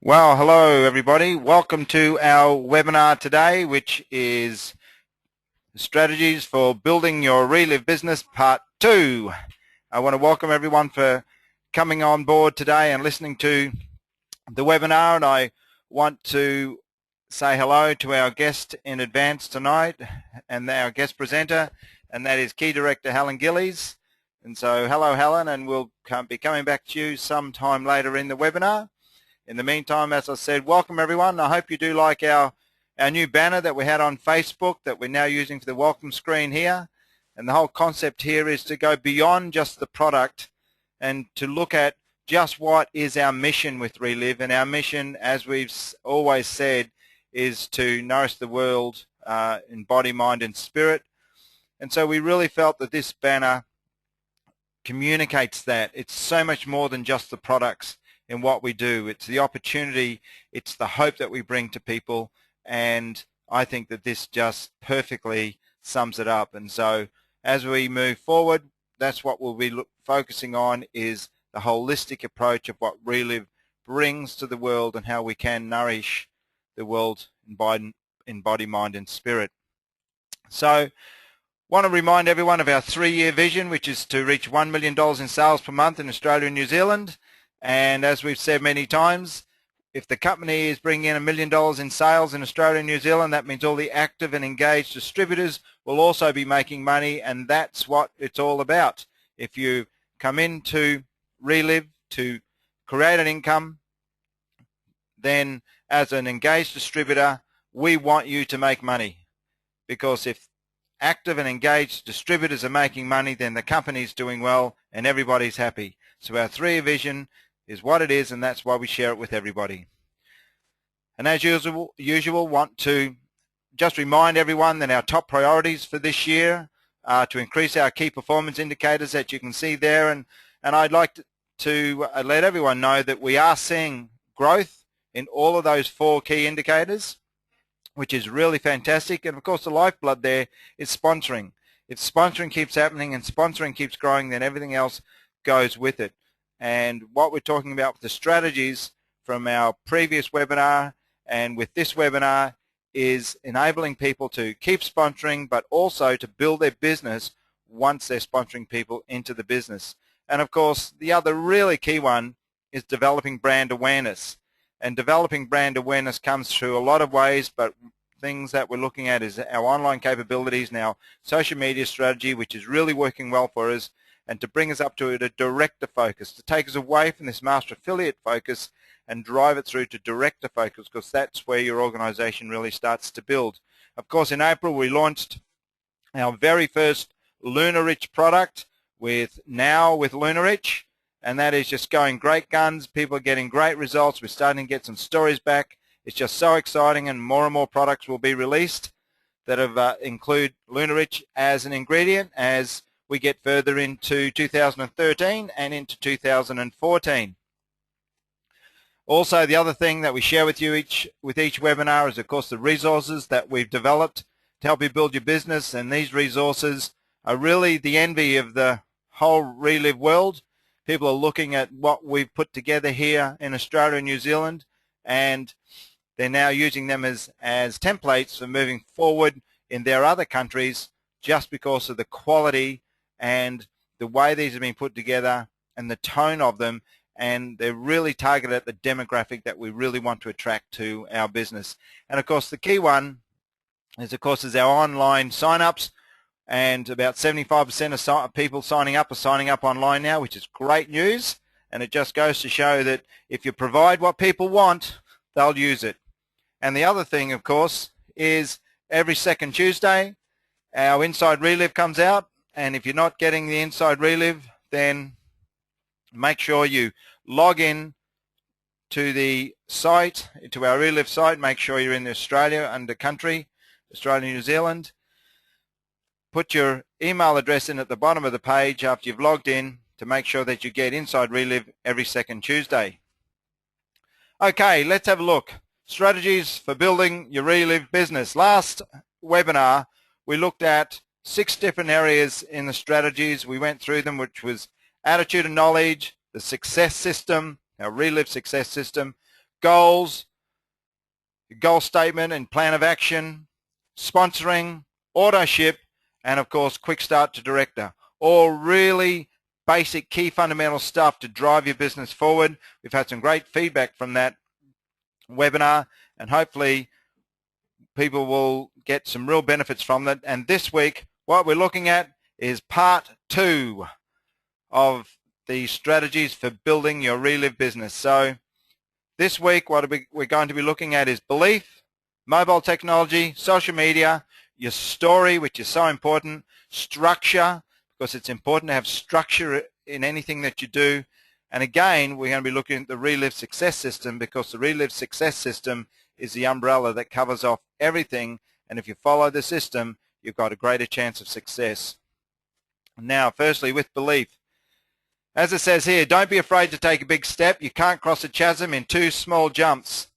Well, hello everybody. Welcome to our webinar today, which is Strategies for Building Your Reliv Business Part 2. I want to welcome everyone for coming on board today and listening to the webinar, and I want to say hello to our guest in advance tonight and our guest presenter, and that is Key Director Helen Gillies. And so hello Helen, and we'll be coming back to you sometime later in the webinar. In the meantime, as I said, welcome everyone. I hope you do like our new banner that we had on Facebook that we're now using for the welcome screen here. And the whole concept here is to go beyond just the product and to look at just what is our mission with Reliv. And our mission, as we've always said, is to nourish the world in body, mind and spirit. And so we really felt that this banner communicates that. It's so much more than just the products in what we do. It's the opportunity, it's the hope that we bring to people, and I think that this just perfectly sums it up. And so as we move forward, that's what we'll be focusing on, is the holistic approach of what Reliv brings to the world and how we can nourish the world in body, mind and spirit. So want to remind everyone of our 3-year vision, which is to reach $1 million in sales per month in Australia and New Zealand. And as we've said many times, if the company is bringing in $1 million in sales in Australia and New Zealand, that means all the active and engaged distributors will also be making money, and that's what it's all about. If you come into Reliv to create an income, then as an engaged distributor, we want you to make money. Because if active and engaged distributors are making money, then the company's doing well and everybody's happy. So our 3-year vision is what it is, and that's why we share it with everybody. And as usual, want to just remind everyone that our top priorities for this year are to increase our key performance indicators that you can see there, and I'd like to let everyone know that we are seeing growth in all of those 4 key indicators, which is really fantastic. And of course the lifeblood there is sponsoring. If sponsoring keeps happening and sponsoring keeps growing, then everything else goes with it. And what we're talking about with the strategies from our previous webinar and with this webinar is enabling people to keep sponsoring, but also to build their business once they're sponsoring people into the business. And of course, the other really key one is developing brand awareness. And developing brand awareness comes through a lot of ways, but things that we're looking at is our online capabilities and our social media strategy, which is really working well for us, and to bring us up to a director focus, to take us away from this master affiliate focus and drive it through to director focus, because that's where your organization really starts to build. Of course, in April we launched our very first LunarRich product with LunarRich, and that is just going great guns. People are getting great results. We're starting to get some stories back. It's just so exciting, and more products will be released that have include LunarRich as an ingredient as we get further into 2013 and into 2014. Also, the other thing that we share with you with each webinar is, of course, the resources that we've developed to help you build your business, and these resources are really the envy of the whole Reliv world. People are looking at what we've put together here in Australia and New Zealand, and they're now using them as templates for moving forward in their other countries, just because of the quality and the way these have been put together and the tone of them, and they're really targeted at the demographic that we really want to attract to our business. And of course the key one is, of course, is our online sign-ups, and about 75% of people signing up are signing up online now, which is great news. And it just goes to show that if you provide what people want, they'll use it. And the other thing, of course, is every second Tuesday our Inside Reliv comes out, and if you're not getting the Inside Reliv, then make sure you log in to the site, to our Reliv site. Make sure you're in Australia under country, Australia and New Zealand. Put your email address in at the bottom of the page after you've logged in to make sure that you get Inside Reliv every second Tuesday. Okay, let's have a look. Strategies for building your Reliv business. Last webinar we looked at 6 different areas in the strategies. We went through them, which was attitude and knowledge, the success system, our Reliv success system, goals, goal statement and plan of action, sponsoring, auto ship, and of course quick start to director. All really basic key fundamental stuff to drive your business forward. We've had some great feedback from that webinar, and hopefully people will get some real benefits from that. And this week what we're looking at is part 2 of the strategies for building your Reliv business. So this week what we're going to be looking at is belief, mobile technology, social media, your story, which is so important, structure, because it's important to have structure in anything that you do. And again, we're going to be looking at the Reliv success system, because the Reliv success system is the umbrella that covers off everything, and if you follow the system, you've got a greater chance of success. Now, firstly, with belief. As it says here, don't be afraid to take a big step. You can't cross a chasm in 2 small jumps.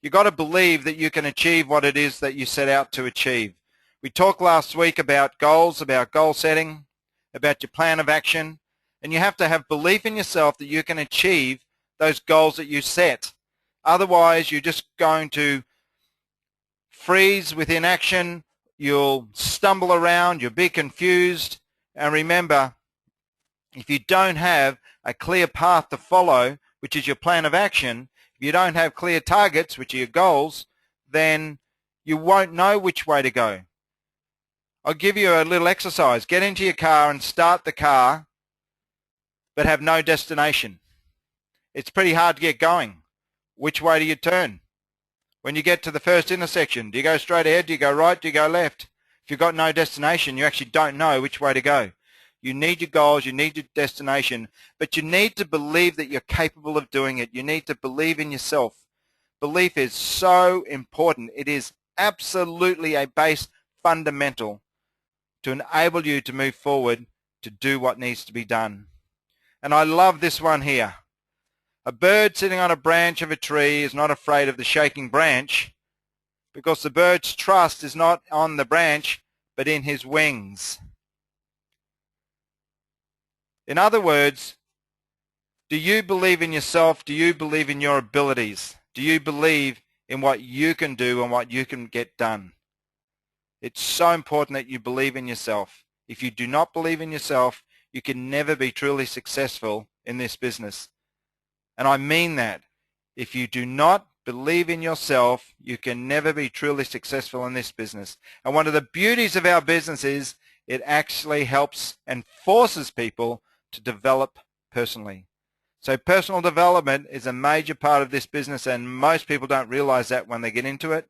You've got to believe that you can achieve what it is that you set out to achieve. We talked last week about goals, about goal setting, about your plan of action, and you have to have belief in yourself that you can achieve those goals that you set. Otherwise, you're just going to freeze with inaction, you'll stumble around, you'll be confused, and remember, if you don't have a clear path to follow, which is your plan of action, if you don't have clear targets, which are your goals, then you won't know which way to go. I'll give you a little exercise. Get into your car and start the car, but have no destination. It's pretty hard to get going. Which way do you turn? When you get to the first intersection, do you go straight ahead? Do you go right? Do you go left? If you've got no destination, you actually don't know which way to go. You need your goals, you need your destination, but you need to believe that you're capable of doing it. You need to believe in yourself. Belief is so important. It is absolutely a base fundamental to enable you to move forward to do what needs to be done. And I love this one here. A bird sitting on a branch of a tree is not afraid of the shaking branch, because the bird's trust is not on the branch but in his wings. In other words, do you believe in yourself? Do you believe in your abilities? Do you believe in what you can do and what you can get done? It's so important that you believe in yourself. If you do not believe in yourself, you can never be truly successful in this business. And I mean that. If you do not believe in yourself, you can never be truly successful in this business. And one of the beauties of our business is it actually helps and forces people to develop personally. So personal development is a major part of this business, and most people don't realize that when they get into it,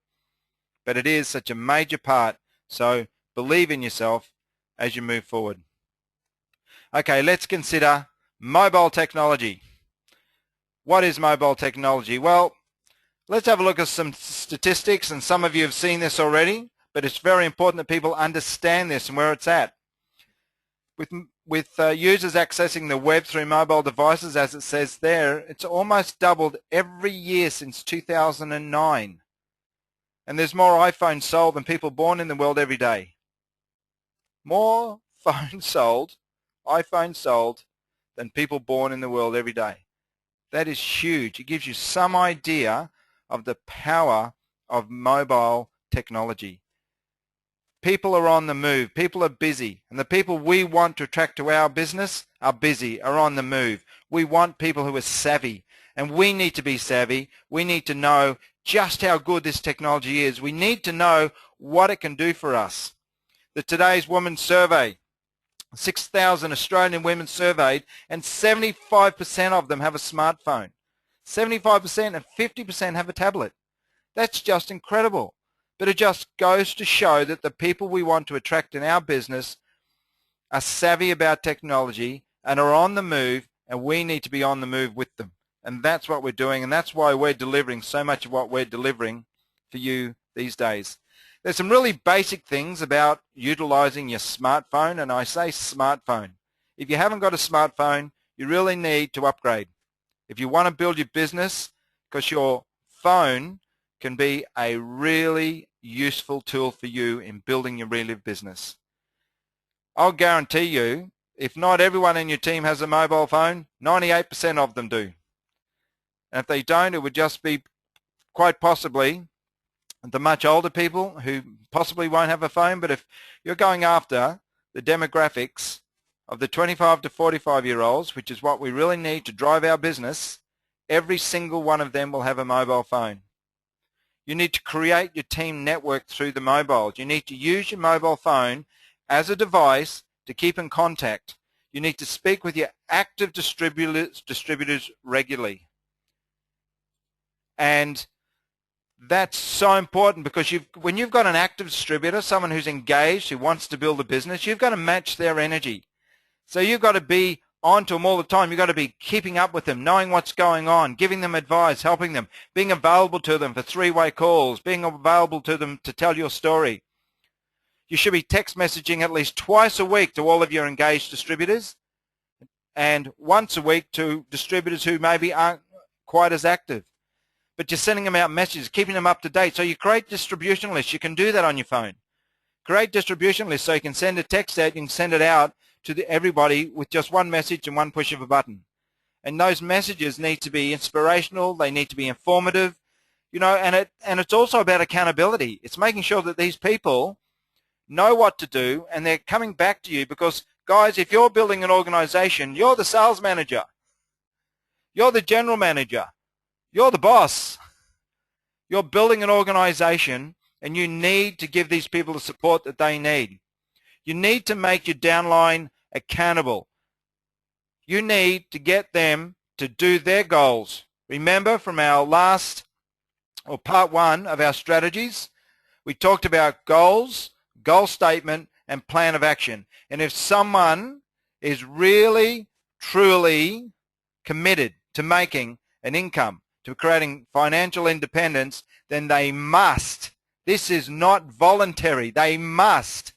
but it is such a major part. So believe in yourself as you move forward. Okay, let's consider mobile technology. What is mobile technology? Well, let's have a look at some statistics, and some of you have seen this already, but it's very important that people understand this and where it's at. With users accessing the web through mobile devices, as it says there, it's almost doubled every year since 2009. And there's more iPhones sold than people born in the world every day. More phones sold, iPhones sold, than people born in the world every day. That is huge. It gives you some idea of the power of mobile technology. People are on the move. People are busy. And the people we want to attract to our business are busy, are on the move. We want people who are savvy. And we need to be savvy. We need to know just how good this technology is. We need to know what it can do for us. The Today's Woman survey, 6,000 Australian women surveyed, and 75% of them have a smartphone. 75% and 50% have a tablet. That's just incredible. But it just goes to show that the people we want to attract in our business are savvy about technology and are on the move, and we need to be on the move with them. And that's what we're doing, and that's why we're delivering so much of what we're delivering for you these days. There's some really basic things about utilizing your smartphone, and I say smartphone. If you haven't got a smartphone, you really need to upgrade. If you want to build your business, because your phone can be a really useful tool for you in building your Reliv business. I'll guarantee you, if not everyone in your team has a mobile phone, 98% of them do. And if they don't, it would just be quite possibly the much older people who possibly won't have a phone, but if you're going after the demographics of the 25 to 45-year-olds, which is what we really need to drive our business, every single one of them will have a mobile phone. You need to create your team network through the mobile. You need to use your mobile phone as a device to keep in contact. You need to speak with your active distributors regularly. And that's so important because when you've got an active distributor, someone who's engaged, who wants to build a business, you've got to match their energy. So you've got to be on to them all the time. You've got to be keeping up with them, knowing what's going on, giving them advice, helping them, being available to them for three-way calls, being available to them to tell your story. You should be text messaging at least twice a week to all of your engaged distributors and once a week to distributors who maybe aren't quite as active. But you're sending them out messages, keeping them up to date. So you create distribution lists. You can do that on your phone. Create distribution lists so you can send a text out, you can send it out to everybody with just one message and one push of a button. And those messages need to be inspirational, they need to be informative, and it's also about accountability. It's making sure that these people know what to do and they're coming back to you because, guys, if you're building an organization, you're the sales manager, you're the general manager, you're the boss. You're building an organization and you need to give these people the support that they need. You need to make your downline accountable. You need to get them to do their goals. Remember from our part one of our strategies, we talked about goals, goal statement, and plan of action. And if someone is really, truly committed to making an income, to creating financial independence, then they must, this is not voluntary, they must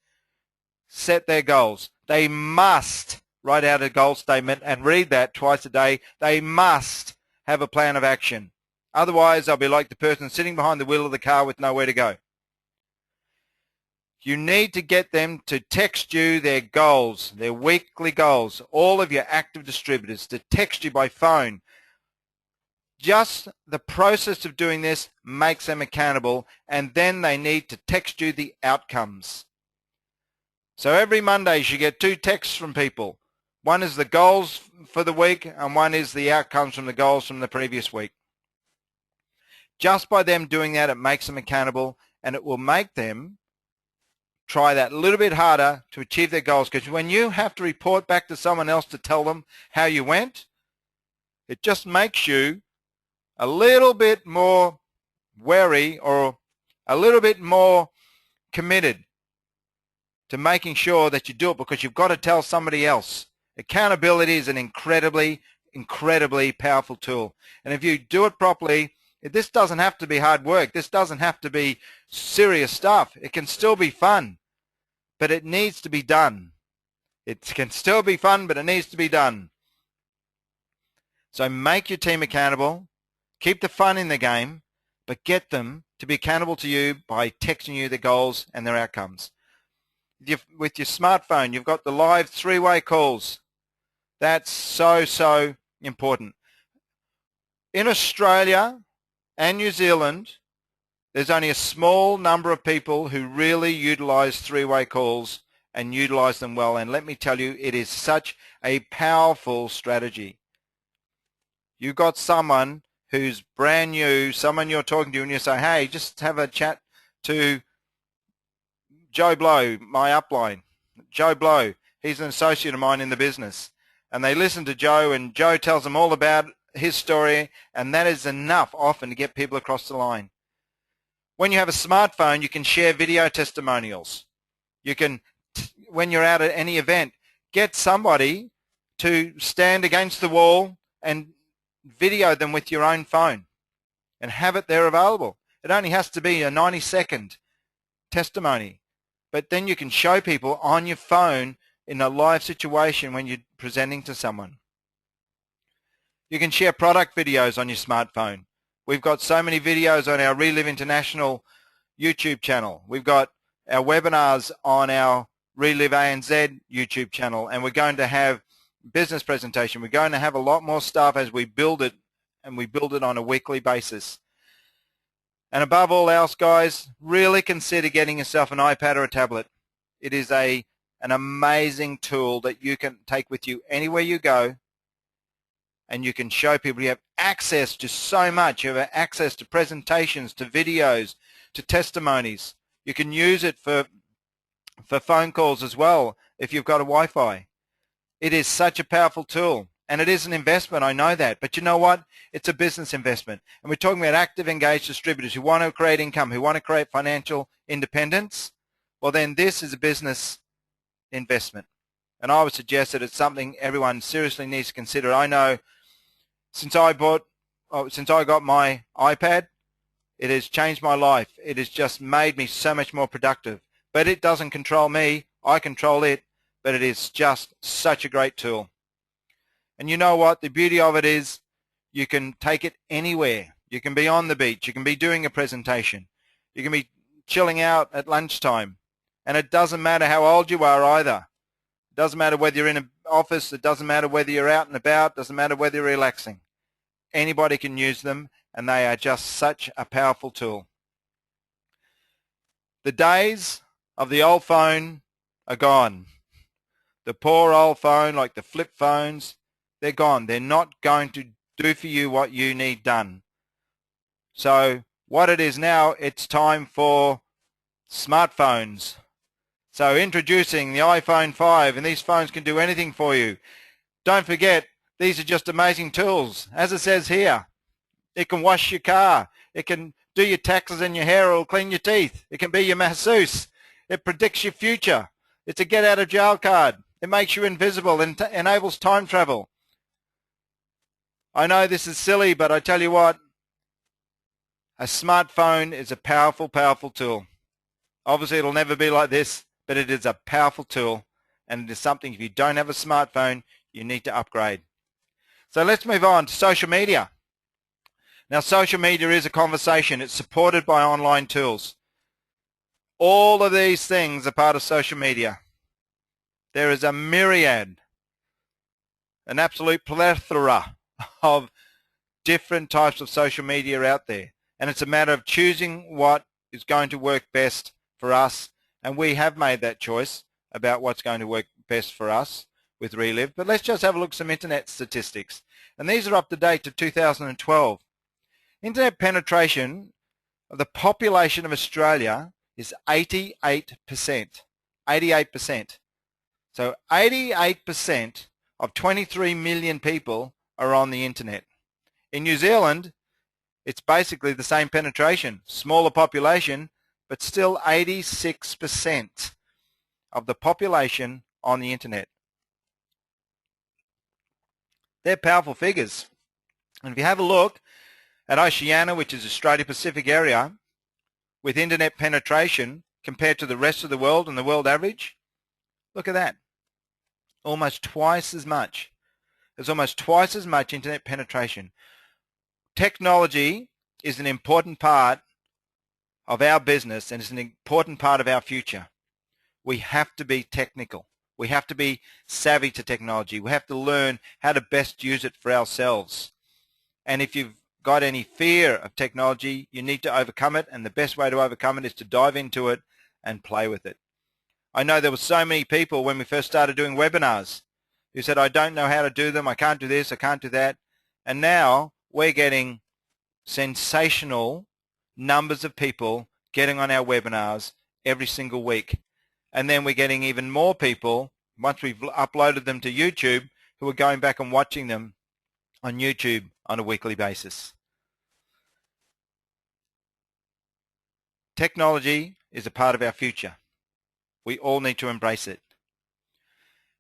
set their goals. They must write out a goal statement and read that twice a day. They must have a plan of action. Otherwise, they'll be like the person sitting behind the wheel of the car with nowhere to go. You need to get them to text you their goals, their weekly goals, all of your active distributors to text you by phone. Just the process of doing this makes them accountable, and then they need to text you the outcomes. So every Monday you get 2 texts from people. One is the goals for the week and one is the outcomes from the goals from the previous week. Just by them doing that, it makes them accountable and it will make them try that a little bit harder to achieve their goals, because when you have to report back to someone else to tell them how you went, it just makes you a little bit more wary or a little bit more committed to making sure that you do it, because you've got to tell somebody else. Accountability is an incredibly, incredibly powerful tool. And if you do it properly, this doesn't have to be hard work. This doesn't have to be serious stuff. It can still be fun, but it needs to be done. It can still be fun, but it needs to be done. So make your team accountable. Keep the fun in the game, but get them to be accountable to you by texting you their goals and their outcomes. With your smartphone, you've got the live 3-way calls. That's so, so important. In Australia and New Zealand, there's only a small number of people who really utilize 3-way calls and utilize them well. And let me tell you, it is such a powerful strategy. You've got someone who's brand new, someone you're talking to, and you say, hey, just have a chat to Joe Blow, my upline. Joe Blow, he's an associate of mine in the business. And they listen to Joe, and Joe tells them all about his story, and that is enough often to get people across the line. When you have a smartphone, you can share video testimonials. You can, when you're out at any event, get somebody to stand against the wall and video them with your own phone and have it there available. It only has to be a 90-second testimony, but then you can show people on your phone in a live situation when you're presenting to someone. You can share product videos on your smartphone. We've got so many videos on our Reliv International YouTube channel. We've got our webinars on our Reliv ANZ YouTube channel, and we're going to have business presentation. We're going to have a lot more stuff as we build it, and we build it on a weekly basis. And above all else, guys, really consider getting yourself an iPad or a tablet. It is an amazing tool that you can take with you anywhere you go, and you can show people. You have access to so much. You have access to presentations, to videos, to testimonies. You can use it for phone calls as well if you've got a Wi-Fi. It is such a powerful tool, and it is an investment, I know that. But you know what? It's a business investment. And we're talking about active, engaged distributors who want to create income, who want to create financial independence. Well, then this is a business investment. And I would suggest that it's something everyone seriously needs to consider. I know since I got my iPad, it has changed my life. It has just made me so much more productive. But it doesn't control me. I control it. But it is just such a great tool. And you know what? The beauty of it is you can take it anywhere. You can be on the beach. You can be doing a presentation. You can be chilling out at lunchtime. And it doesn't matter how old you are either. It doesn't matter whether you're in an office. It doesn't matter whether you're out and about. It doesn't matter whether you're relaxing. Anybody can use them, and they are just such a powerful tool. The days of the old phone are gone. The poor old phone, like the flip phones, they're gone. They're not going to do for you what you need done. So what it is now, it's time for smartphones. So introducing the iPhone 5, and these phones can do anything for you. Don't forget, these are just amazing tools. As it says here, it can wash your car. It can do your taxes and your hair, or clean your teeth. It can be your masseuse. It predicts your future. It's a get out of jail card. It makes you invisible and enables time travel. I know this is silly, but I tell you what, a smartphone is a powerful, powerful tool. Obviously, it'll never be like this, but it is a powerful tool, and it is something, if you don't have a smartphone, you need to upgrade. So let's move on to social media. Now, social media is a conversation. It's supported by online tools. All of these things are part of social media. There is a myriad, an absolute plethora of different types of social media out there. And it's a matter of choosing what is going to work best for us. And we have made that choice about what's going to work best for us with Reliv. But let's just have a look at some internet statistics. And these are up to date to 2012. Internet penetration of the population of Australia is 88%. 88%. So 88% of 23 million people are on the internet. In New Zealand, it's basically the same penetration, smaller population, but still 86% of the population on the internet. They're powerful figures. And if you have a look at Oceania, which is Australia Pacific area, with internet penetration compared to the rest of the world and the world average, look at that. Almost twice as much. There's almost twice as much internet penetration. Technology is an important part of our business, and it's an important part of our future. We have to be technical. We have to be savvy to technology. We have to learn how to best use it for ourselves. And if you've got any fear of technology, you need to overcome it, and the best way to overcome it is to dive into it and play with it. I know there were so many people when we first started doing webinars who said, I don't know how to do them, I can't do this, I can't do that. And now we're getting sensational numbers of people getting on our webinars every single week. And then we're getting even more people, once we've uploaded them to YouTube, who are going back and watching them on YouTube on a weekly basis. Technology is a part of our future. We all need to embrace it.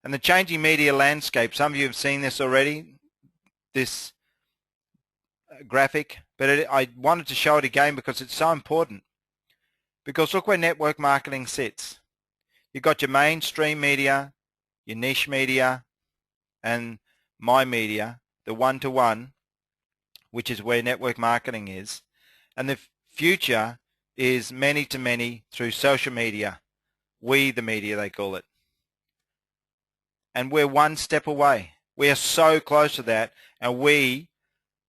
And the changing media landscape, some of you have seen this already, this graphic, but I wanted to show it again because it's so important. Because look where network marketing sits. You've got your mainstream media, your niche media, and my media, the one-to-one, which is where network marketing is. And the future is many-to-many through social media. We, the media, they call it. And we're one step away. We are so close to that, and we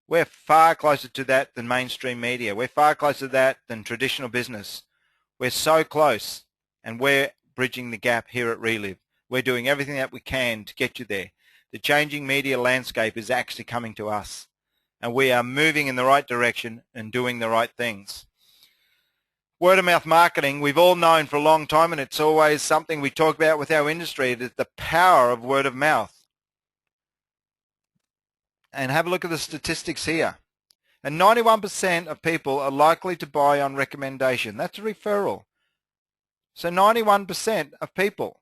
We're far closer to that than mainstream media. We're far closer to that than traditional business. We're so close, and we're bridging the gap here at Reliv. We're doing everything that we can to get you there. The changing media landscape is actually coming to us, and we are moving in the right direction and doing the right things. Word of mouth marketing, we've all known for a long time, and it's always something we talk about with our industry. It is the power of word of mouth. And have a look at the statistics here. And 91% of people are likely to buy on recommendation. That's a referral. So 91% of people,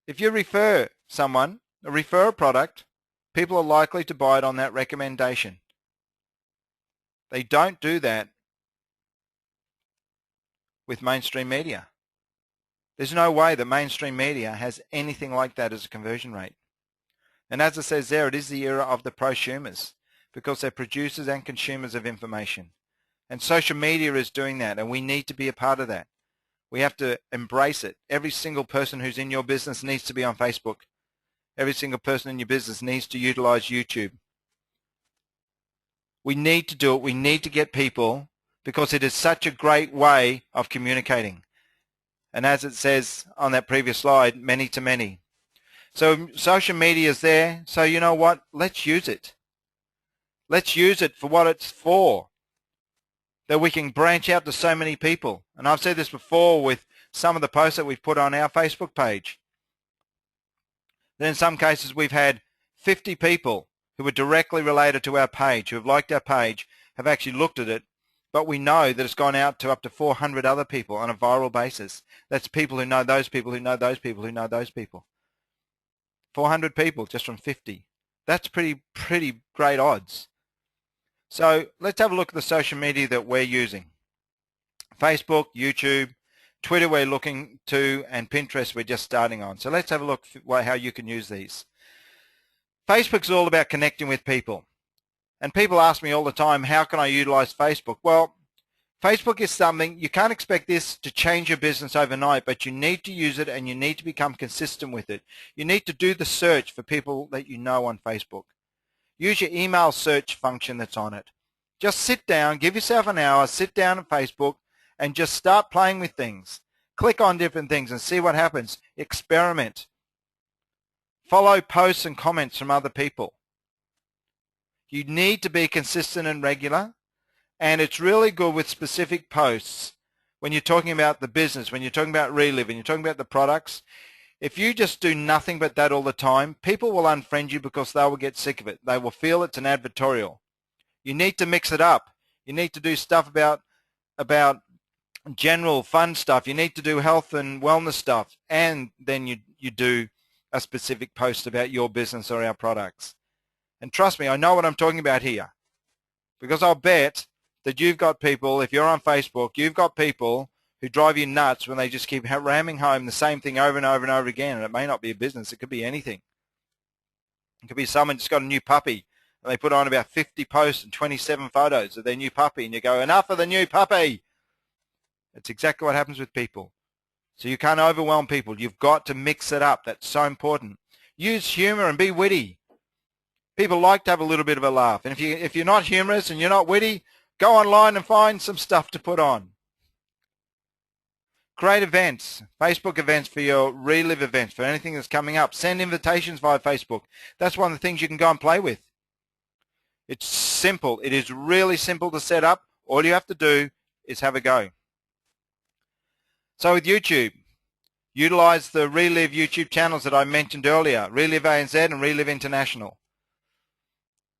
if you refer someone, or refer a product, people are likely to buy it on that recommendation. They don't do that with mainstream media. There's no way that mainstream media has anything like that as a conversion rate. And as it says there, it is the era of the prosumers, because they're producers and consumers of information. And social media is doing that, and we need to be a part of that. We have to embrace it. Every single person who's in your business needs to be on Facebook. Every single person in your business needs to utilize YouTube. We need to do it. We need to get people, because it is such a great way of communicating. And as it says on that previous slide, many to many. So social media is there. So you know what? Let's use it. Let's use it for what it's for, that we can branch out to so many people. And I've said this before with some of the posts that we've put on our Facebook page. Then in some cases we've had 50 people who are directly related to our page, who have liked our page, have actually looked at it, but we know that it's gone out to up to 400 other people on a viral basis. That's people who know those people who know those people who know those people. 400 people just from 50. That's pretty great odds. So let's have a look at the social media that we're using. Facebook, YouTube, Twitter we're looking to, and Pinterest we're just starting on. So let's have a look at how you can use these. Facebook's all about connecting with people. And people ask me all the time, how can I utilize Facebook? Well, Facebook is something, you can't expect this to change your business overnight, but you need to use it and you need to become consistent with it. You need to do the search for people that you know on Facebook. Use your email search function that's on it. Just sit down, give yourself an hour, sit down on Facebook and just start playing with things. Click on different things and see what happens. Experiment. Follow posts and comments from other people. You need to be consistent and regular. And it's really good with specific posts when you're talking about the business, when you're talking about Reliv, and you're talking about the products. If you just do nothing but that all the time, people will unfriend you because they will get sick of it. They will feel it's an advertorial. You need to mix it up. You need to do stuff about general fun stuff. You need to do health and wellness stuff. And then you do a specific post about your business or our products. And trust me, I know what I'm talking about here. Because I'll bet that you've got people, if you're on Facebook, you've got people who drive you nuts when they just keep ramming home the same thing over and over and over again. And it may not be a business. It could be anything. It could be someone just got a new puppy and they put on about 50 posts and 27 photos of their new puppy. And you go, enough of the new puppy. It's exactly what happens with people. So you can't overwhelm people. You've got to mix it up. That's so important. Use humor and be witty. People like to have a little bit of a laugh. And if you're not humorous and you're not witty, go online and find some stuff to put on. Create events, Facebook events for your Reliv events, for anything that's coming up. Send invitations via Facebook. That's one of the things you can go and play with. It's simple. It is really simple to set up. All you have to do is have a go. So with YouTube, utilize the Reliv YouTube channels that I mentioned earlier, Reliv ANZ and Reliv International.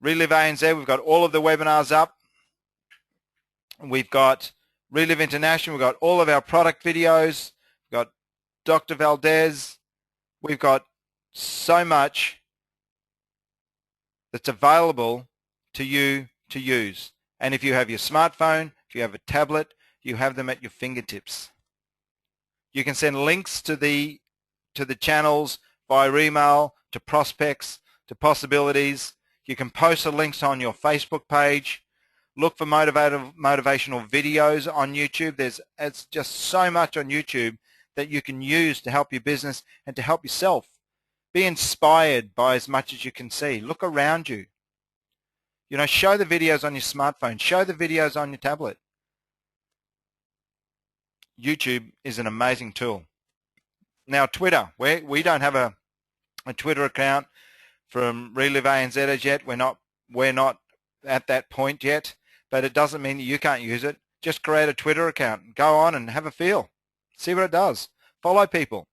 Reliv ANZ, we've got all of the webinars up. We've got Reliv International. We've got all of our product videos. We've got Dr. Valdez. We've got so much that's available to you to use. And if you have your smartphone, if you have a tablet, you have them at your fingertips. You can send links to the channels via email, to prospects, to possibilities. You can post the links on your Facebook page. Look for motivational videos on YouTube. It's just so much on YouTube that you can use to help your business and to help yourself. Be inspired by as much as you can see. Look around you. You know, show the videos on your smartphone. Show the videos on your tablet. YouTube is an amazing tool. Now, Twitter. We don't have a Twitter account from Reliv ANZ as yet. We're not at that point yet, but it doesn't mean that you can't use it. Just create a Twitter account. Go on and have a feel. See what it does. Follow people.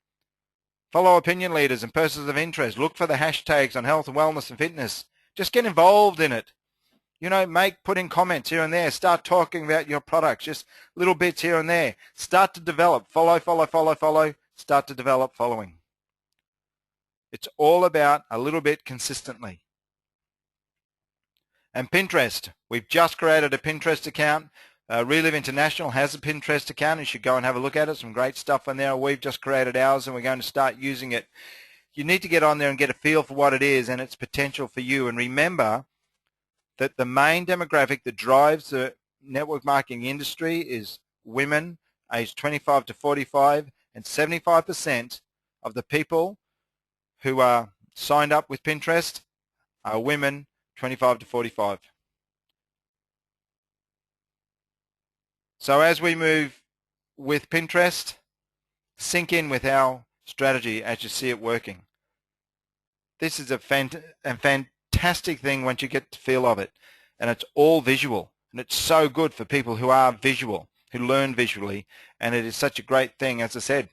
Follow opinion leaders and persons of interest. Look for the hashtags on health and wellness and fitness. Just get involved in it. You know, put in comments here and there. Start talking about your products. Just little bits here and there. Start to develop. Follow. Start to develop following. It's all about a little bit consistently. And Pinterest. We've just created a Pinterest account. Reliv International has a Pinterest account. You should go and have a look at it. Some great stuff on there. We've just created ours and we're going to start using it. You need to get on there and get a feel for what it is and its potential for you. And remember that the main demographic that drives the network marketing industry is women aged 25 to 45, and 75% of the people who are signed up with Pinterest are women 25 to 45. So as we move with Pinterest, sink in with our strategy as you see it working. This is a fantastic thing once you get the feel of it, and it's all visual, and it's so good for people who are visual, who learn visually, and it is such a great thing. As I said,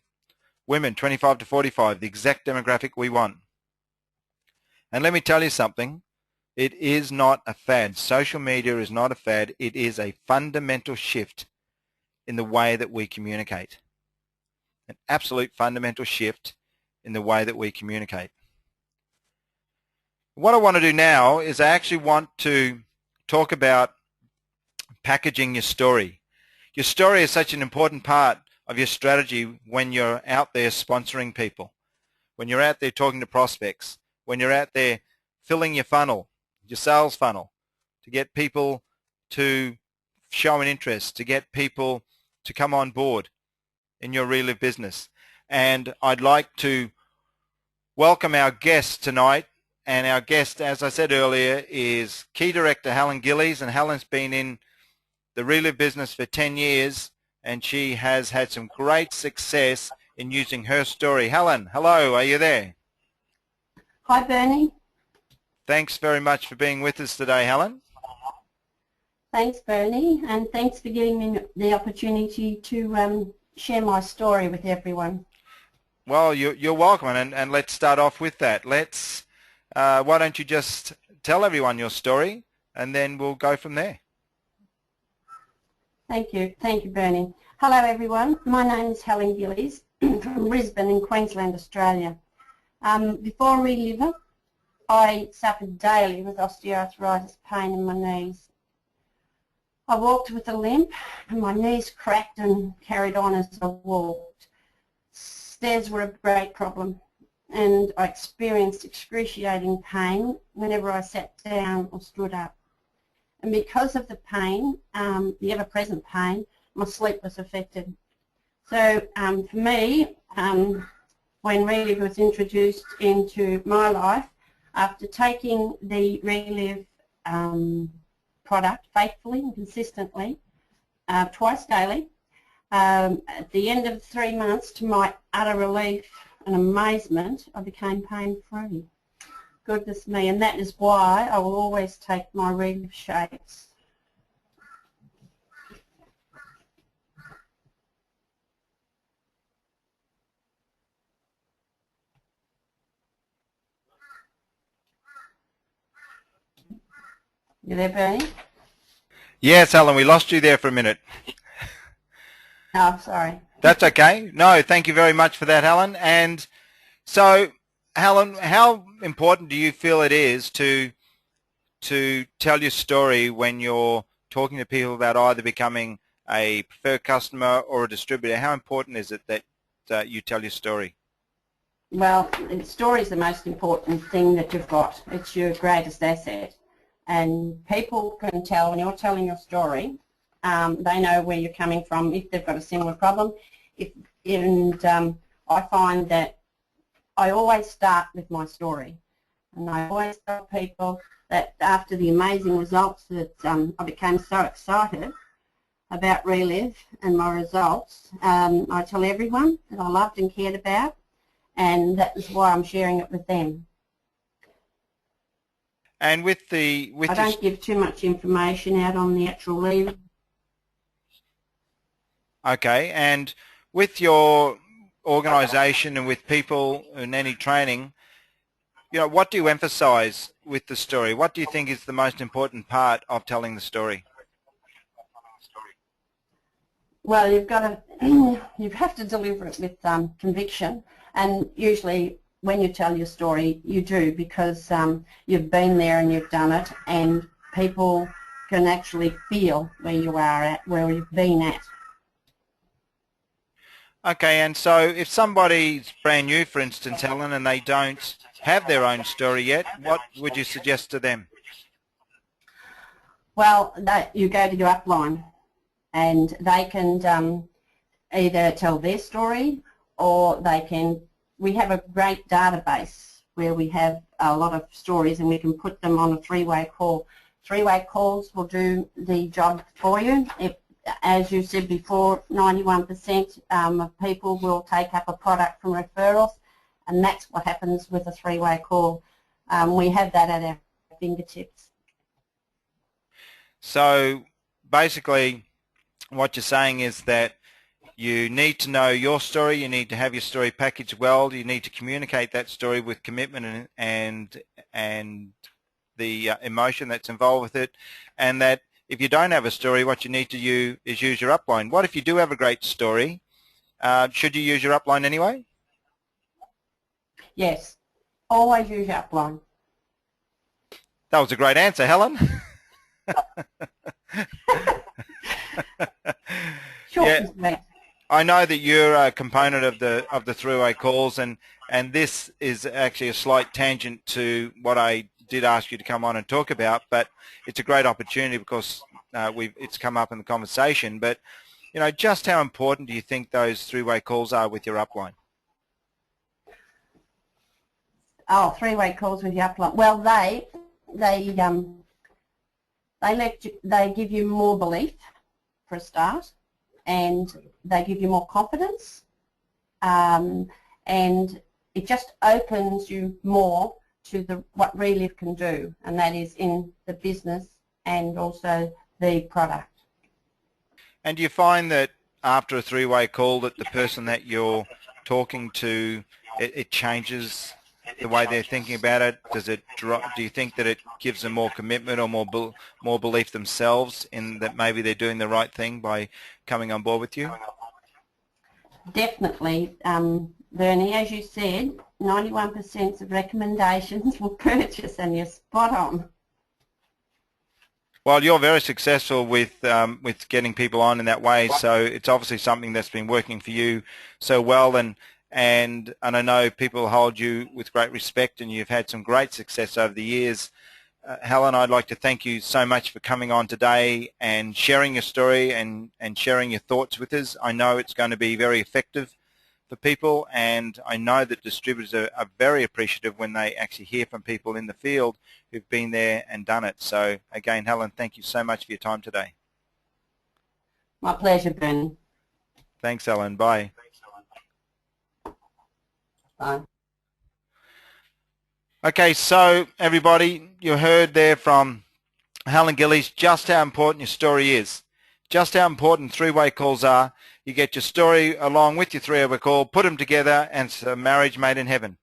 women 25 to 45, the exact demographic we want. And let me tell you something, it is not a fad. Social media is not a fad. It is a fundamental shift in the way that we communicate. An absolute fundamental shift in the way that we communicate. What I want to do now is I actually want to talk about packaging your story. Your story is such an important part of your strategy when you're out there sponsoring people, when you're out there talking to prospects, when you're out there filling your funnel, your sales funnel, to get people to show an interest, to get people to come on board in your Reliv business. And I'd like to welcome our guest tonight. And our guest, as I said earlier, is Key Director Helen Gillies, and Helen's been in the Reliv business for 10 years, and she has had some great success in using her story. Helen, hello, are you there? Hi, Bernie. Thanks very much for being with us today, Helen. Thanks, Bernie, and thanks for giving me the opportunity to share my story with everyone. Well, you're welcome, and let's start off with that. Why don't you just tell everyone your story, and then we'll go from there. Thank you, Bernie. Hello, everyone. My name is Helen Gillies from Brisbane in Queensland, Australia. Before Reliv, I suffered daily with osteoarthritis pain in my knees. I walked with a limp and my knees cracked and carried on as I walked. Stairs were a great problem, and I experienced excruciating pain whenever I sat down or stood up. And because of the pain, the ever-present pain, my sleep was affected. So for me, when Reliv was introduced into my life, after taking the Reliv product faithfully and consistently, twice daily, at the end of 3 months, to my utter relief and amazement, I became pain-free. Goodness me, and that is why I will always take my Reliv shakes. You there, Bernie? Yes, Helen, we lost you there for a minute. Oh, sorry. That's okay. No, thank you very much for that, Helen. And so, Helen, how important do you feel it is to tell your story when you're talking to people about either becoming a preferred customer or a distributor? How important is it that you tell your story? Well, the story is the most important thing that you've got. It's your greatest asset. And people can tell when you're telling your story, they know where you're coming from if they've got a similar problem. I find that I always start with my story. And I always tell people that after the amazing results that I became so excited about Reliv and my results, I tell everyone that I loved and cared about, and that is why I'm sharing it with them. And I don't give too much information out on the actual leave. Okay, and with your organisation and with people in any training, what do you emphasise with the story? What do you think is the most important part of telling the story? Well, you have to deliver it with conviction, and usually when you tell your story, you do, because you've been there and you've done it, and people can actually feel where you are at, where you've been at. Okay, and so if somebody's brand new, for instance, Helen, and they don't have their own story yet, what would you suggest to them? Well, you go to your upline, and they can either tell their story, or we have a great database where we have a lot of stories, and we can put them on a three-way call. Three-way calls will do the job for you. As you said before, 91% of people will take up a product from referrals, and that's what happens with a three-way call. We have that at our fingertips. So basically what you're saying is that you need to know your story, you need to have your story packaged well, you need to communicate that story with commitment and the emotion that's involved with it, and that if you don't have a story, what you need to do is use your upline. What if you do have a great story? Should you use your upline anyway? Yes, always use your upline. That was a great answer, Helen. Sure. Yeah, I know that you're a component of the three-way calls, and this is actually a slight tangent to what I did ask you to come on and talk about, but it's a great opportunity because it's come up in the conversation. But just how important do you think those three-way calls are with your upline? Oh, three-way calls with your upline. Well, they give you more belief for a start, and they give you more confidence, and it just opens you more to what Reliv can do, and that is in the business and also the product. And do you find that after a three-way call that the person that you're talking to, it changes the way they're thinking about it? Do you think that it gives them more commitment or more belief themselves in that maybe they're doing the right thing by coming on board with you? Definitely, Bernie. As you said, 91% of recommendations will purchase, and you're spot on. Well, you're very successful with getting people on in that way, so it's obviously something that's been working for you so well, and I know people hold you with great respect, and you've had some great success over the years. Helen, I'd like to thank you so much for coming on today and sharing your story and sharing your thoughts with us. I know it's going to be very effective for people, and I know that distributors are very appreciative when they actually hear from people in the field who've been there and done it. So again, Helen, thank you so much for your time today. My pleasure, Bernie. Thanks, Helen. Bye. Bye. Okay, so everybody, you heard there from Helen Gillies just how important your story is, just how important three-way calls are. You get your story along with your three-way call, put them together, and it's a marriage made in heaven.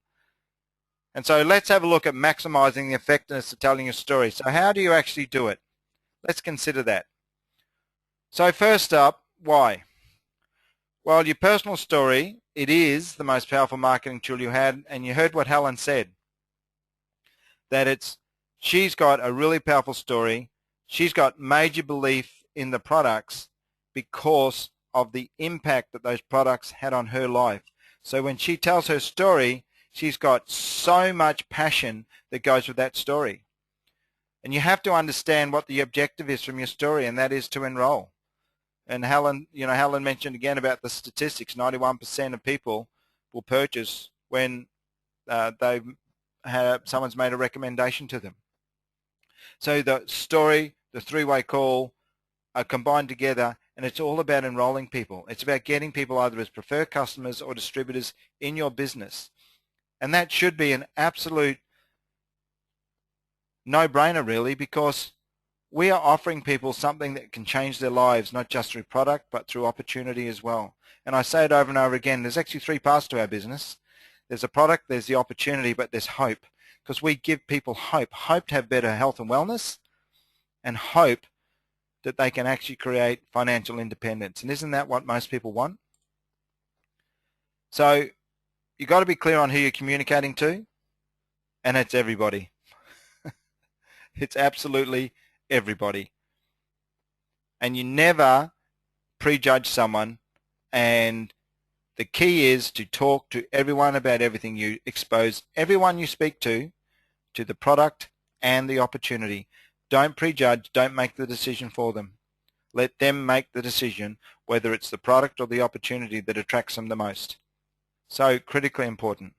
And so let's have a look at maximizing the effectiveness of telling your story. So how do you actually do it? Let's consider that. So first up, why? Well, your personal story, it is the most powerful marketing tool you had, and you heard what Helen said, that she's got a really powerful story. She's got major belief in the products because of the impact that those products had on her life. So when she tells her story, she's got so much passion that goes with that story. And you have to understand what the objective is from your story, and that is to enroll. And Helen mentioned again about the statistics. 91% of people will purchase when they've someone's made a recommendation to them. So the story, the three-way call are combined together, and it's all about enrolling people. It's about getting people either as preferred customers or distributors in your business. And that should be an absolute no-brainer, really, because we are offering people something that can change their lives, not just through product, but through opportunity as well. And I say it over and over again, there's actually three parts to our business. There's a product, there's the opportunity, but there's hope, because we give people hope. Hope to have better health and wellness, and hope that they can actually create financial independence. And isn't that what most people want? So you've got to be clear on who you're communicating to, and it's everybody. It's absolutely everybody. And you never prejudge someone, and the key is to talk to everyone about everything. You expose everyone you speak to the product and the opportunity. Don't prejudge, don't make the decision for them. Let them make the decision whether it's the product or the opportunity that attracts them the most. So critically important.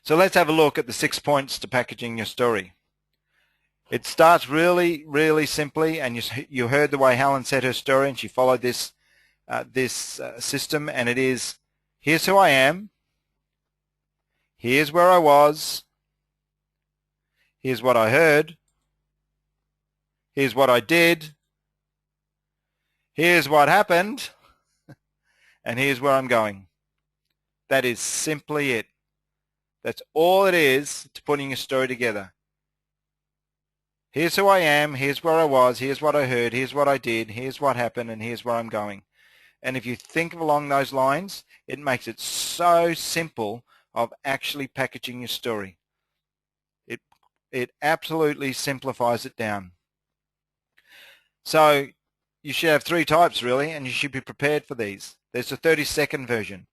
So let's have a look at the 6 points to packaging your story. It starts really, really simply, and you heard the way Helen said her story, and she followed this system, and it is, here's who I am, here's where I was, here's what I heard, here's what I did, here's what happened, and here's where I'm going. That is simply it. That's all it is to putting your story together. Here's who I am, here's where I was, here's what I heard, here's what I did, here's what happened, and here's where I'm going. And if you think along those lines, it makes it so simple of actually packaging your story. It absolutely simplifies it down. So you should have three types, really, and you should be prepared for these. There's the 30-second version.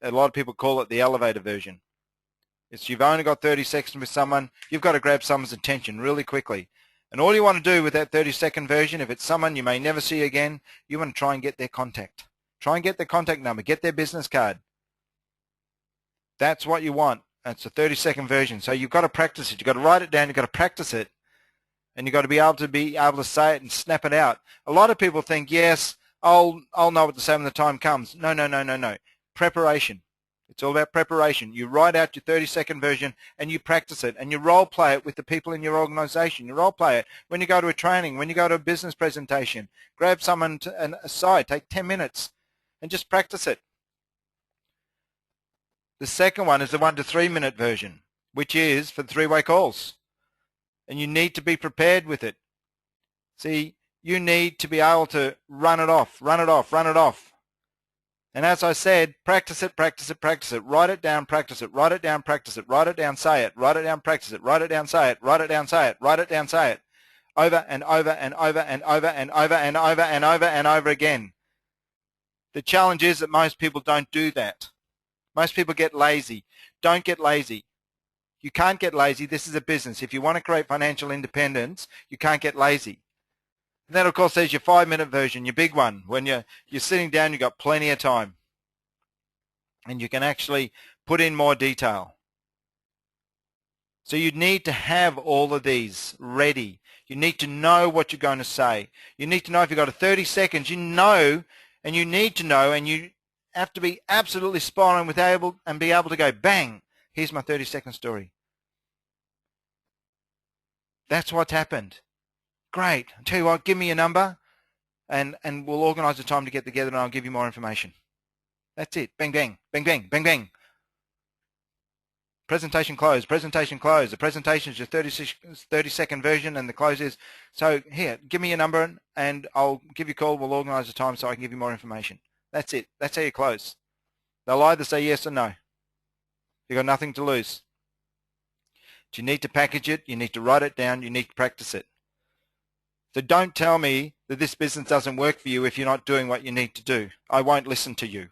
A lot of people call it the elevator version. It's you've only got 30 seconds with someone. You've got to grab someone's attention really quickly. And all you want to do with that 30-second version, if it's someone you may never see again, you want to try and get their contact. Try and get their contact number. Get their business card. That's what you want. That's the 30-second version. So you've got to practice it. You've got to write it down. You've got to practice it. And you've got to be able to say it and snap it out. A lot of people think, yes, I'll know what to say when the time comes. No, no, no, no, no. Preparation. It's all about preparation. You write out your 30-second version and you practice it, and you role play it with the people in your organization. You role play it when you go to a training, when you go to a business presentation. Grab someone aside, take 10 minutes and just practice it. The second one is the 1 to 3 minute version, which is for the three-way calls. And you need to be prepared with it. See, you need to be able to run it off, run it off, run it off. And as I said, practice it, practice it, practice it. Write it down, practice it. Write it down, practice it. Write it down, say it. Write it down, practice it. Write it down, say it. Write it down, say it. Write it down, say it. Over and over and over and over and over and over and over and over again. The challenge is that most people don't do that. Most people get lazy. Don't get lazy. You can't get lazy. This is a business. If you want to create financial independence, you can't get lazy. And then, of course, there's your 5-minute version, your big one. When you're sitting down, you've got plenty of time. And you can actually put in more detail. So you need to have all of these ready. You need to know what you're going to say. You need to know if you've got 30 seconds, you know, and you need to know, and you have to be absolutely spot on and be able to go, bang, here's my 30-second story. That's what's happened. Great. I'll tell you what, give me your number and we'll organise a time to get together and I'll give you more information. That's it. Bang, bang, bang, bang, bang, bang. Presentation closed, presentation closed. The presentation is your 30-second version and the close is, so here, give me your number and I'll give you a call. We'll organise a time so I can give you more information. That's it. That's how you close. They'll either say yes or no. You've got nothing to lose. But you need to package it. You need to write it down. You need to practice it. So don't tell me that this business doesn't work for you if you're not doing what you need to do. I won't listen to you.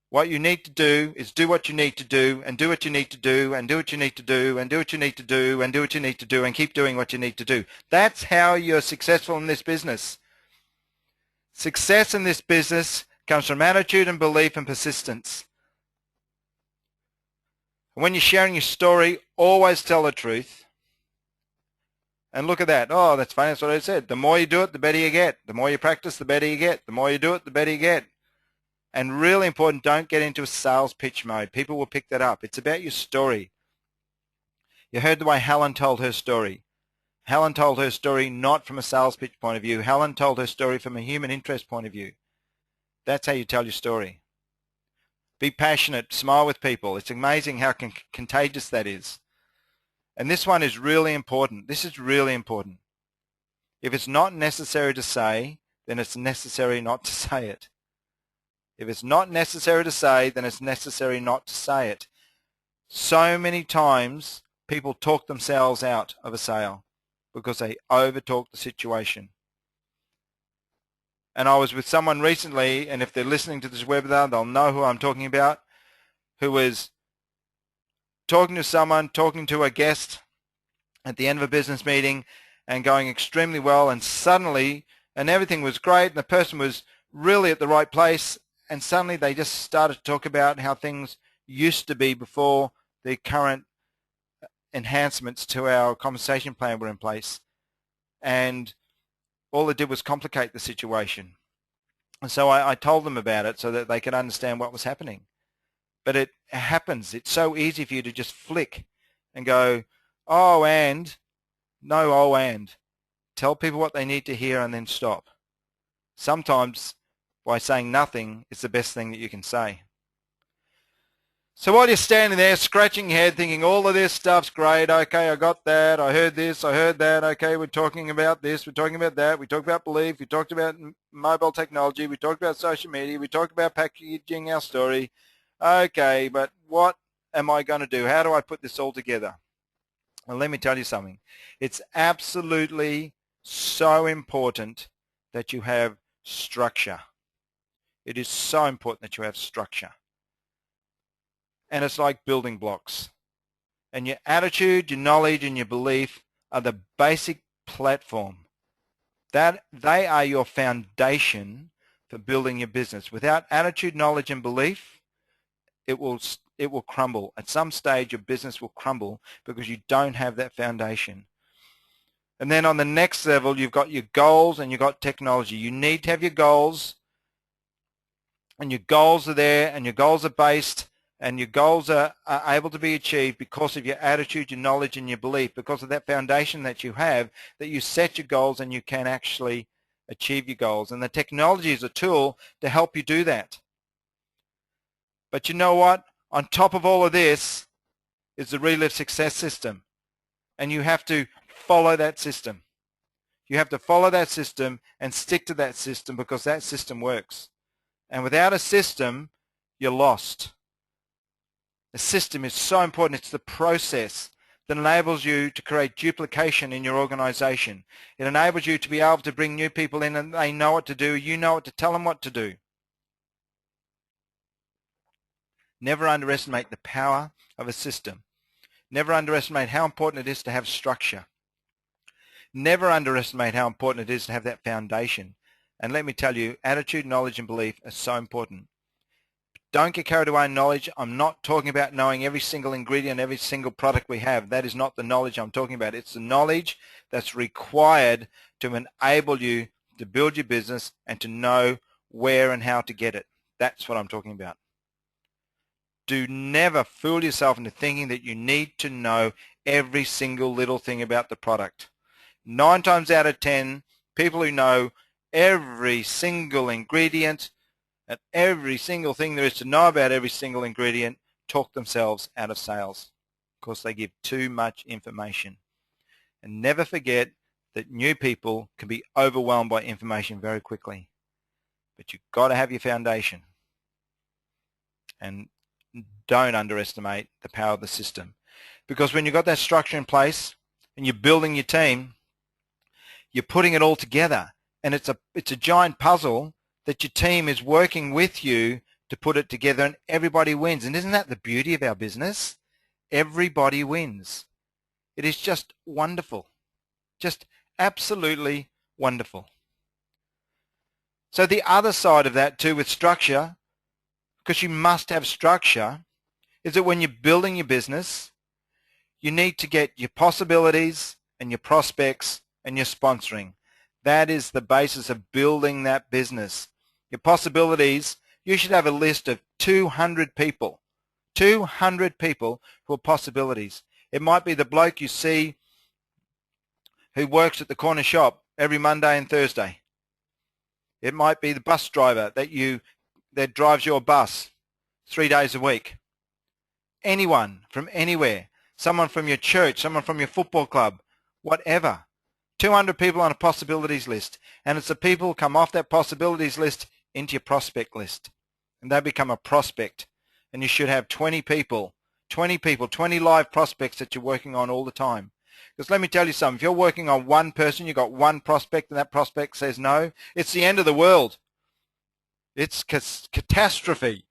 What you need to do is do what you need to do and do what you need to do and do what you need to do and do what you need to do and do what you need to do and keep doing what you need to do. That's how you're successful in this business. Success in this business comes from attitude and belief and persistence. And when you're sharing your story, always tell the truth. And look at that. Oh, that's funny. That's what I said. The more you do it, the better you get. The more you practice, the better you get. The more you do it, the better you get. And really important, don't get into a sales pitch mode. People will pick that up. It's about your story. You heard the way Helen told her story. Helen told her story not from a sales pitch point of view. Helen told her story from a human interest point of view. That's how you tell your story. Be passionate. Smile with people. It's amazing how contagious that is. And this one is really important. This is really important. If it's not necessary to say, then it's necessary not to say it. If it's not necessary to say, then it's necessary not to say it. So many times people talk themselves out of a sale because they over-talk the situation. And I was with someone recently, and if they're listening to this webinar, they'll know who I'm talking about, who was talking to someone, talking to a guest at the end of a business meeting and going extremely well, and suddenly, and everything was great, and the person was really at the right place, and suddenly they just started to talk about how things used to be before the current enhancements to our compensation plan were in place. And all it did was complicate the situation. And so I told them about it so that they could understand what was happening. But it happens. It's so easy for you to just flick and go, oh, and, no, oh, and. Tell people what they need to hear and then stop. Sometimes by saying nothing is the best thing that you can say. So while you're standing there scratching your head thinking all of this stuff's great, okay, I got that, I heard this, I heard that, okay, we're talking about this, we're talking about that, we talked about belief, we talked about mobile technology, we talked about social media, we talked about packaging our story, okay, but what am I going to do? How do I put this all together? Well, let me tell you something. It's absolutely so important that you have structure. It is so important that you have structure. And it's like building blocks. And your attitude, your knowledge, and your belief are the basic platform. That they are your foundation for building your business. Without attitude, knowledge, and belief, it will crumble. At some stage, your business will crumble because you don't have that foundation. And then on the next level, you've got your goals and you've got technology. You need to have your goals, and your goals are there, and your goals are based, and your goals are able to be achieved because of your attitude, your knowledge, and your belief, because of that foundation that you have, that you set your goals and you can actually achieve your goals. And the technology is a tool to help you do that. But you know what? On top of all of this is the Reliv success system. And you have to follow that system. You have to follow that system and stick to that system because that system works. And without a system, you're lost. The system is so important. It's the process that enables you to create duplication in your organization. It enables you to be able to bring new people in and they know what to do. You know what to tell them what to do. Never underestimate the power of a system. Never underestimate how important it is to have structure. Never underestimate how important it is to have that foundation. And let me tell you, attitude, knowledge, and belief are so important. Don't get carried away in knowledge. I'm not talking about knowing every single ingredient, every single product we have. That is not the knowledge I'm talking about. It's the knowledge that's required to enable you to build your business and to know where and how to get it. That's what I'm talking about. Do never fool yourself into thinking that you need to know every single little thing about the product. 9 times out of 10, people who know every single ingredient and every single thing there is to know about every single ingredient talk themselves out of sales because they give too much information. And never forget that new people can be overwhelmed by information very quickly. But you've got to have your foundation. And don't underestimate the power of the system. Because when you've got that structure in place and you're building your team, you're putting it all together. And it's a giant puzzle that your team is working with you to put it together, and everybody wins. And isn't that the beauty of our business? Everybody wins. It is just wonderful. Just absolutely wonderful. So the other side of that too with structure, because you must have structure, is that when you're building your business, you need to get your possibilities and your prospects and your sponsoring. That is the basis of building that business. Your possibilities, you should have a list of 200 people. 200 people who are possibilities. It might be the bloke you see who works at the corner shop every Monday and Thursday. It might be the bus driver that drives your bus 3 days a week. Anyone from anywhere, someone from your church, someone from your football club, whatever. 200 people on a possibilities list, and it's the people who come off that possibilities list into your prospect list, and they become a prospect. And you should have 20 people, 20 live prospects that you're working on all the time. Because let me tell you something, if you're working on one person, you've got one prospect and that prospect says no, it's the end of the world. It's catastrophe.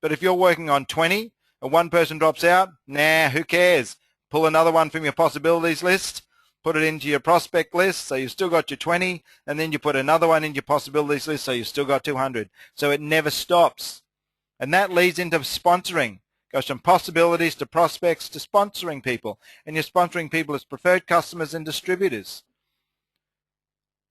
But if you're working on 20 and one person drops out, nah, who cares? Pull another one from your possibilities list, put it into your prospect list, so you've still got your 20, and then you put another one in your possibilities list, so you've still got 200. So it never stops. And that leads into sponsoring. Goes from possibilities to prospects to sponsoring people. And you're sponsoring people as preferred customers and distributors.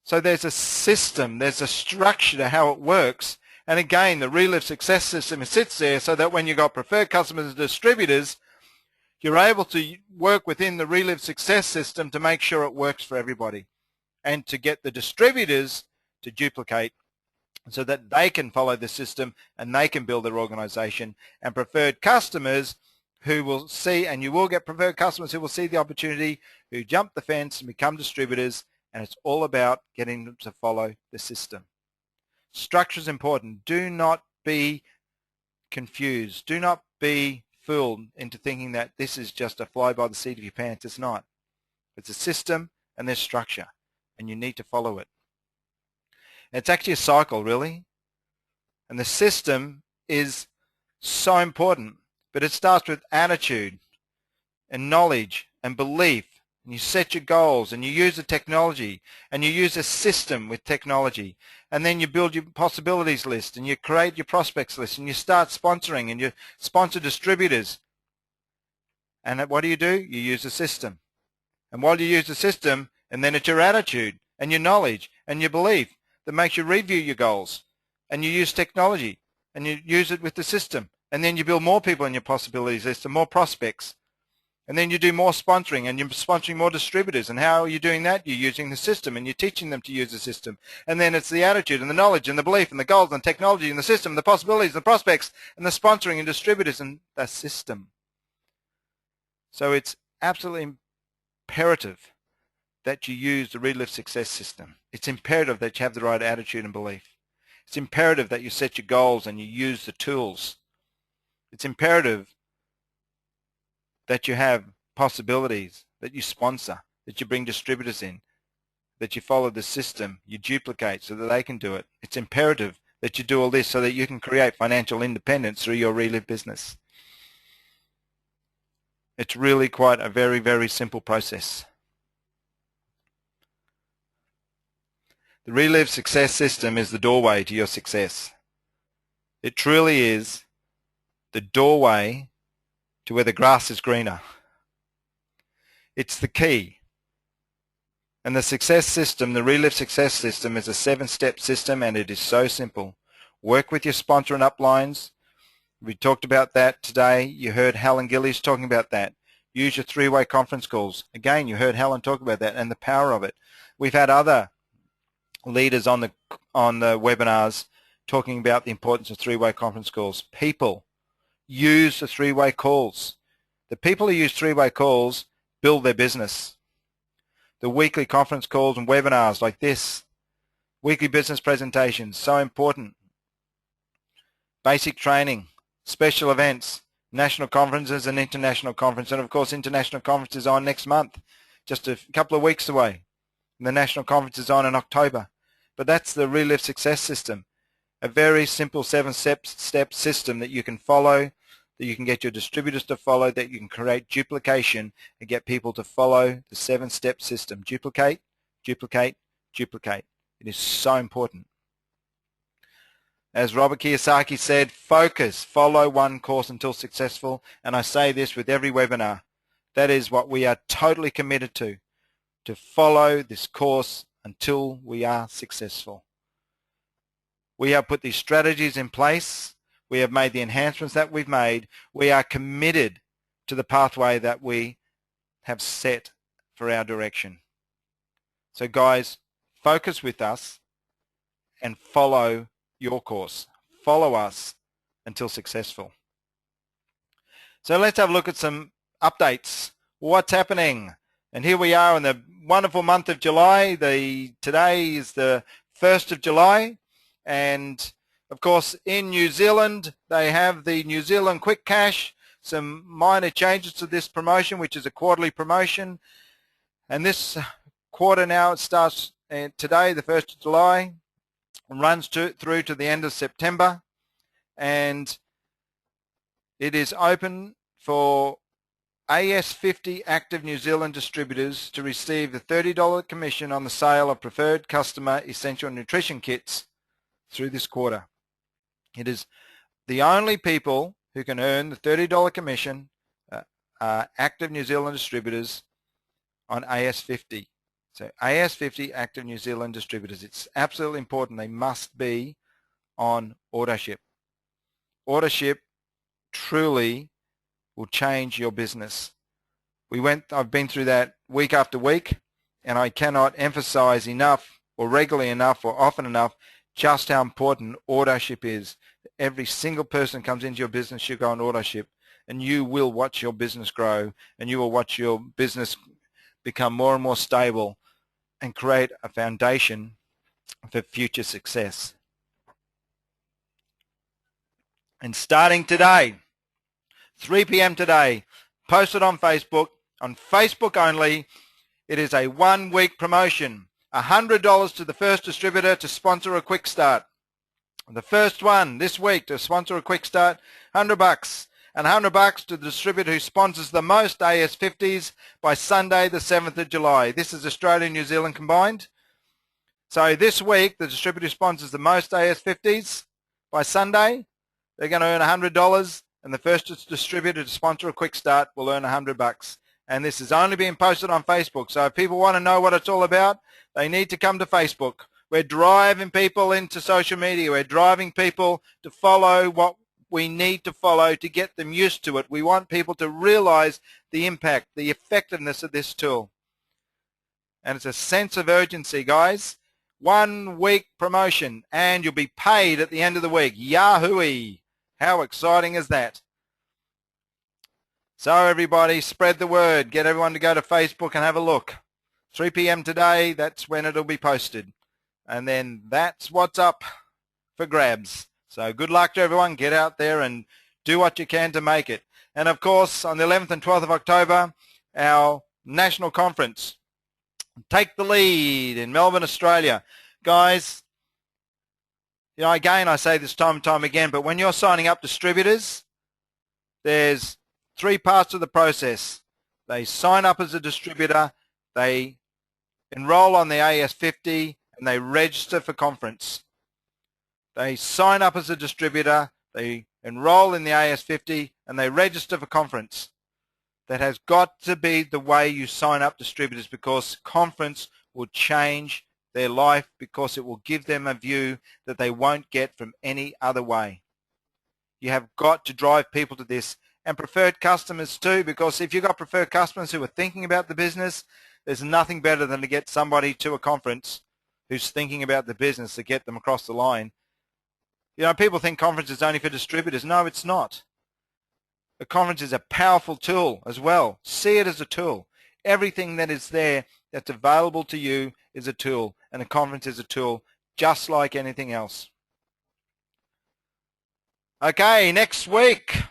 So there's a system, there's a structure to how it works. And again, the Reliv success system sits there so that when you've got preferred customers and distributors, you're able to work within the Reliv success system to make sure it works for everybody and to get the distributors to duplicate so that they can follow the system and they can build their organization, and preferred customers who will see, and you will get preferred customers who will see the opportunity, who jump the fence and become distributors, and it's all about getting them to follow the system. Structure is important. Do not be confused. Do not be fooled into thinking that this is just a fly by the seat of your pants. It's not. It's a system and there's structure, and you need to follow it. It's actually a cycle, really. And the system is so important, but it starts with attitude and knowledge and belief. And you set your goals and you use the technology and you use a system with technology, and then you build your possibilities list and you create your prospects list and you start sponsoring and you sponsor distributors. And what do? You use a system. And while you use the system, and then it's your attitude and your knowledge and your belief that makes you review your goals, and you use technology and you use it with the system, and then you build more people in your possibilities list and more prospects, and then you do more sponsoring and you're sponsoring more distributors. And how are you doing that? You're using the system and you're teaching them to use the system, and then it's the attitude and the knowledge and the belief and the goals and the technology and the system, the possibilities, the prospects, and the sponsoring and distributors and the system. So it's absolutely imperative that you use the Reliv success system. It's imperative that you have the right attitude and belief. It's imperative that you set your goals and you use the tools. It's imperative that you have possibilities, that you sponsor, that you bring distributors in, that you follow the system, you duplicate so that they can do it. It's imperative that you do all this so that you can create financial independence through your Reliv business. It's really quite a very, very simple process. The Reliv success system is the doorway to your success. It truly is the doorway to where the grass is greener. It's the key. And the success system, the Reliv success system, is a 7-step system, and it is so simple. Work with your sponsor and uplines. We talked about that today. You heard Helen Gillies talking about that. Use your 3-way conference calls. Again, you heard Helen talk about that and the power of it. We've had other leaders on the webinars talking about the importance of 3-way conference calls. People use the 3-way calls. The people who use 3-way calls build their business. The weekly conference calls and webinars like this, weekly business presentations, so important. Basic training, special events, national conferences and international conferences, and of course international conference is on next month, just a couple of weeks away. And the national conference is on in October. But that's the Reliv success system, a very simple 7-step system that you can follow, that you can get your distributors to follow, that you can create duplication and get people to follow the 7-step system. Duplicate, duplicate, duplicate. It is so important. As Robert Kiyosaki said, focus, follow one course until successful. And I say this with every webinar. That is what we are totally committed to follow this course until we are successful. We have put these strategies in place. We have made the enhancements that we've made. We are committed to the pathway that we have set for our direction. So guys, focus with us and follow your course. Follow us until successful. So let's have a look at some updates. What's happening? And here we are in the wonderful month of July. Today is the 1st of July. And of course in New Zealand they have the New Zealand Quick Cash. Some minor changes to this promotion, which is a quarterly promotion. And this quarter now, it starts today, the 1st of July, and runs through to the end of September. And it is open for AS50 active New Zealand distributors to receive the $30 commission on the sale of preferred customer essential nutrition kits through this quarter. It is the only people who can earn the $30 commission are active New Zealand distributors on AS50. So AS50 active New Zealand distributors. It's absolutely important. They must be on AutoShip. AutoShip truly will change your business. I've been through that week after week, and I cannot emphasize enough or regularly enough or often enough just how important AutoShip is. Every single person who comes into your business should go on AutoShip, and you will watch your business grow, and you will watch your business become more and more stable and create a foundation for future success. And starting today, 3 p.m. today, post it on Facebook only. It is a 1-week promotion, $100 to the first distributor to sponsor a quick start. The first one this week to sponsor a quick start, $100, and $100 to the distributor who sponsors the most AS50s by Sunday the 7th of July. This is Australia and New Zealand combined. So this week, the distributor who sponsors the most AS50s by Sunday, they're going to earn $100, and the first distributor to sponsor a quick start will earn $100. And this is only being posted on Facebook. So if people want to know what it's all about, they need to come to Facebook. We're driving people into social media. We're driving people to follow what we need to follow to get them used to it. We want people to realize the impact, the effectiveness of this tool. And it's a sense of urgency, guys. 1-week promotion, and you'll be paid at the end of the week. Yahoo! How exciting is that? So everybody, spread the word. Get everyone to go to Facebook and have a look. 3 p.m. today, that's when it'll be posted. And then that's what's up for grabs. So good luck to everyone. Get out there and do what you can to make it. And of course, on the 11th and 12th of October, our national conference, Take the Lead in Melbourne, Australia. Guys, you know, again, I say this time and time again, but when you're signing up distributors, there's 3 parts of the process. They sign up as a distributor, they enroll on the AS50, and they register for conference. They sign up as a distributor, they enroll in the AS50, and they register for conference. That has got to be the way you sign up distributors, because conference will change their life, because it will give them a view that they won't get from any other way. You have got to drive people to this, and preferred customers too, because if you've got preferred customers who are thinking about the business, there's nothing better than to get somebody to a conference who's thinking about the business to get them across the line. You know, people think conference is only for distributors. No, it's not. The conference is a powerful tool as well. See it as a tool. Everything that is there that's available to you is a tool, and a conference is a tool just like anything else. Okay, next week,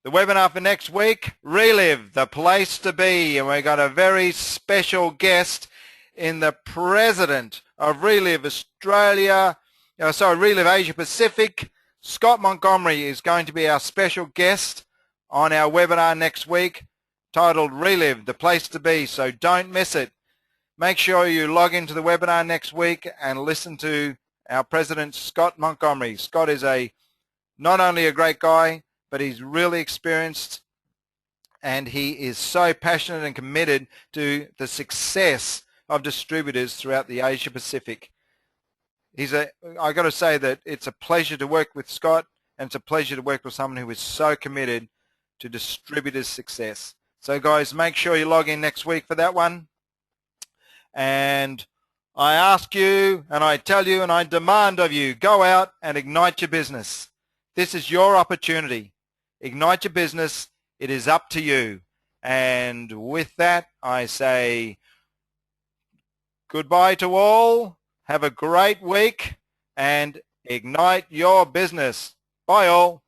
the webinar for next week, Reliv, the place to be, and we've got a very special guest in the president of Reliv Australia, Reliv Asia Pacific. Scott Montgomery is going to be our special guest on our webinar next week, titled Reliv, the place to be, so don't miss it. Make sure you log into the webinar next week and listen to our president, Scott Montgomery. Scott is not only a great guy, but he's really experienced, and he is so passionate and committed to the success of distributors throughout the Asia Pacific. I got to say that it's a pleasure to work with Scott, and it's a pleasure to work with someone who is so committed to distributors' success. So guys, make sure you log in next week for that one. And I ask you, and I tell you, and I demand of you, go out and ignite your business. This is your opportunity. Ignite your business. It is up to you. And with that, I say goodbye to all. Have a great week and ignite your business. Bye all.